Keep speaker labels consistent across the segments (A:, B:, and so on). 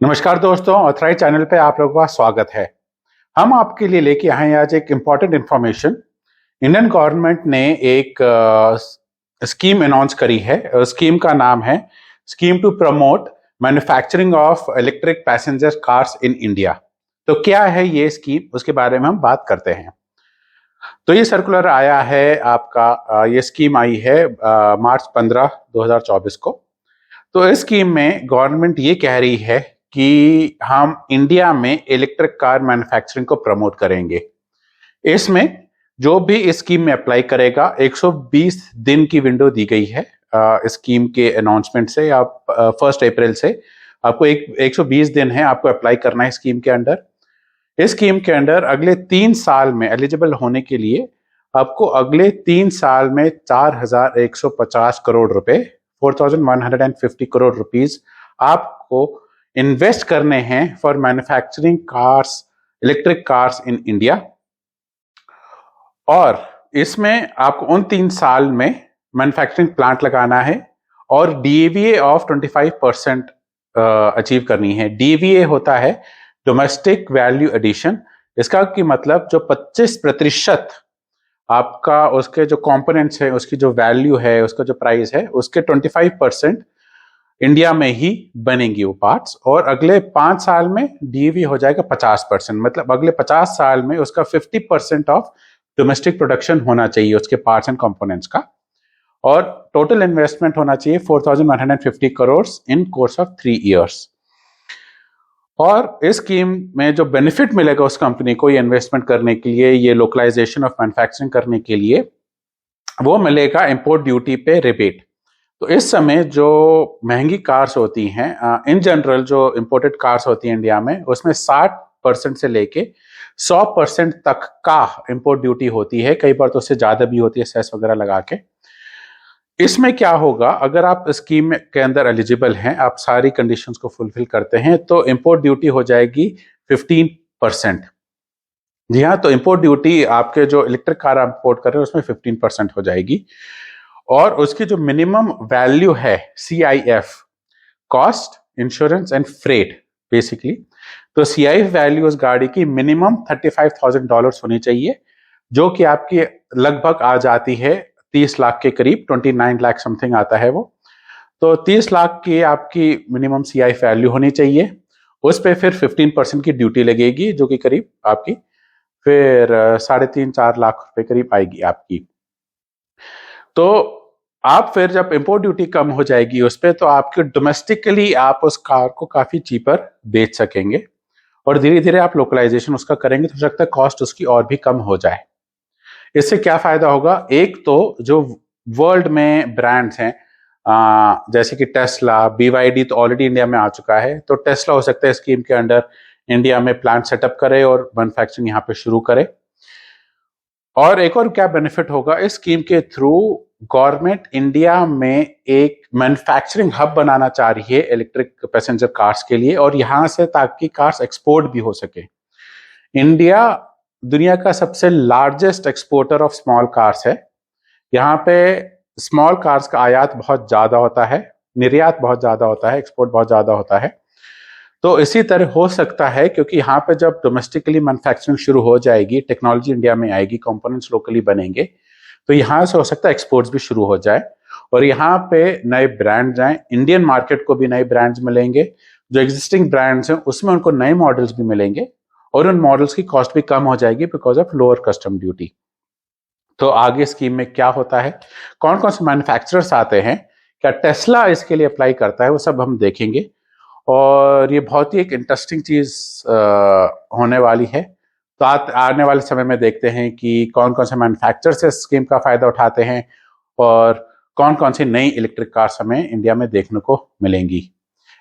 A: नमस्कार दोस्तों, authorise channel पे आप लोगों का स्वागत है। हम आपके लिए लेके आए हैं आज एक इम्पॉर्टेंट इंफॉर्मेशन। इंडियन गवर्नमेंट ने एक स्कीम अनाउंस करी है। स्कीम का नाम है scheme to promote manufacturing of electric passenger cars in India. तो क्या है ये स्कीम, उसके बारे में हम बात करते हैं। तो ये सर्कुलर आया है आपका, ये स्कीम आई है मार्च 15 2024 को। तो इस स्कीम में गवर्नमेंट ये कह रही है कि हम इंडिया में इलेक्ट्रिक कार मैन्युफैक्चरिंग को प्रमोट करेंगे। इसमें जो भी इस स्कीम में अप्लाई करेगा 120 दिन की विंडो दी गई है स्कीम के अनाउंसमेंट से। आप 1 अप्रैल से आपको 120 दिन है आपको अप्लाई करना है स्कीम के अंडर। इस स्कीम के अंडर अगले 3 साल में एलिजिबल होने के लिए आपको अगले 3 साल में 4150 करोड़ रुपए 4150 करोड़ रुपीज आपको इन्वेस्ट करने हैं for manufacturing cars, electric cars in India. और इसमें आपको उन 3 साल में मैन्युफैक्चरिंग प्लांट लगाना है और डीवीए ऑफ 25% अचीव करनी है। डीवीए होता है डोमेस्टिक वैल्यू एडिशन। इसका की मतलब जो 25% आपका उसके जो कंपोनेंट्स है, उसकी जो वैल्यू है, उसका जो प्राइस है, उसके 25% इंडिया में ही बनेंगी वो पार्ट्स। और अगले 5 साल में डीवी हो जाएगा 50%। मतलब अगले 50 साल में उसका 50% ऑफ डोमेस्टिक प्रोडक्शन होना चाहिए उसके पार्ट्स एंड कंपोनेंट्स का। और टोटल इन्वेस्टमेंट होना चाहिए 4150 करोड़ इन कोर्स ऑफ 3 इयर्स। और इस स्कीम में जो बेनिफिट मिलेगा उस कंपनी को ये इन्वेस्टमेंट करने के लिए, ये लोकलाइजेशन ऑफ मैन्युफैक्चरिंग करने के लिए, वो मिलेगा इंपोर्ट ड्यूटी पे रिबेट। तो इस समय जो महंगी कार्स होती हैं, इन जनरल जो इंपोर्टेड कार्स होती हैं इंडिया में, उसमें 60% से लेके 100% तक का इंपोर्ट ड्यूटी होती है। कई बार तो उससे ज्यादा भी होती है सेस वगैरह लगा के। इसमें क्या होगा, अगर आप स्कीम के अंदर एलिजिबल हैं, आप सारी कंडीशंस को फुलफिल करते हैं, तो इंपोर्ट ड्यूटी हो जाएगी 15%। जी हाँ, तो इंपोर्ट ड्यूटी आपके जो इलेक्ट्रिक कार आप इंपोर्ट कर रहे हैं उसमें 15% हो जाएगी। और उसकी जो मिनिमम वैल्यू है CIF, cost, insurance and freight basically, तो CIF वैल्यू उस गाड़ी की मिनिमम $35,000 होनी चाहिए, जो कि आपकी लगभग आ जाती है 30 लाख के करीब, 29 लाख समथिंग आता है वो। तो 30 लाख की आपकी मिनिमम CIF वैल्यू होनी चाहिए। उस पर फिर 15% की ड्यूटी लगेगी, जो कि करीब आपकी फिर 3.5-4 लाख रुपए करीब आएगी आपकी। तो आप फिर जब इंपोर्ट ड्यूटी कम हो जाएगी उस पर, तो आपके डोमेस्टिकली आप उस कार को काफी चीपर बेच सकेंगे। और धीरे धीरे आप लोकलाइजेशन उसका करेंगे तो हो सकता है कॉस्ट उसकी और भी कम हो जाए। इससे क्या फायदा होगा, एक तो जो वर्ल्ड में ब्रांड्स हैं जैसे कि टेस्ला, BYD तो ऑलरेडी इंडिया में आ चुका है, तो टेस्ला हो सकता है स्कीम के अंडर इंडिया में प्लांट सेटअप करे और मैन्युफैक्चरिंग यहाँ पे शुरू करे। और एक और क्या बेनिफिट होगा इस स्कीम के थ्रू, गवर्नमेंट इंडिया में एक मैन्युफैक्चरिंग हब बनाना चाह रही है इलेक्ट्रिक पैसेंजर कार्स के लिए, और यहां से ताकि कार्स एक्सपोर्ट भी हो सके। इंडिया दुनिया का सबसे largest exporter of small cars है। यहाँ पे स्मॉल कार्स का आयात बहुत ज्यादा होता है, निर्यात बहुत ज्यादा होता है, एक्सपोर्ट बहुत ज्यादा होता है। तो इसी तरह हो सकता है, क्योंकि यहाँ पे जब डोमेस्टिकली मैन्युफैक्चरिंग शुरू हो जाएगी, टेक्नोलॉजी इंडिया में आएगी, कंपोनेंट्स लोकली बनेंगे, तो यहाँ से हो सकता है एक्सपोर्ट्स भी शुरू हो जाए और यहाँ पे नए ब्रांड्स आए, इंडियन मार्केट को भी नए ब्रांड्स मिलेंगे। जो एग्जिस्टिंग ब्रांड्स हैं उसमें उनको नए मॉडल्स भी मिलेंगे और उन मॉडल्स की कॉस्ट भी कम हो जाएगी because of lower custom duty. तो आगे स्कीम में क्या होता है, कौन कौन से मैन्युफैक्चरर्स आते हैं, क्या टेस्ला इसके लिए अप्लाई करता है, वो सब हम देखेंगे। और ये बहुत ही एक इंटरेस्टिंग चीज होने वाली है। तो आने वाले समय में देखते हैं कि कौन कौन से मैन्युफैक्चरर्स इस स्कीम का फायदा उठाते हैं और कौन कौन सी नई इलेक्ट्रिक कार्स हमें इंडिया में देखने को मिलेंगी।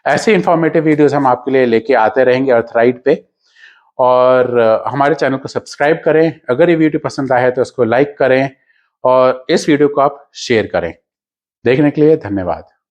A: ऐसे इंफॉर्मेटिव वीडियोस हम आपके लिए लेके आते रहेंगे अर्थराइट पे। और हमारे चैनल को सब्सक्राइब करें। अगर ये वीडियो पसंद आया है तो इसको लाइक करें और इस वीडियो को आप शेयर करें। देखने के लिए धन्यवाद।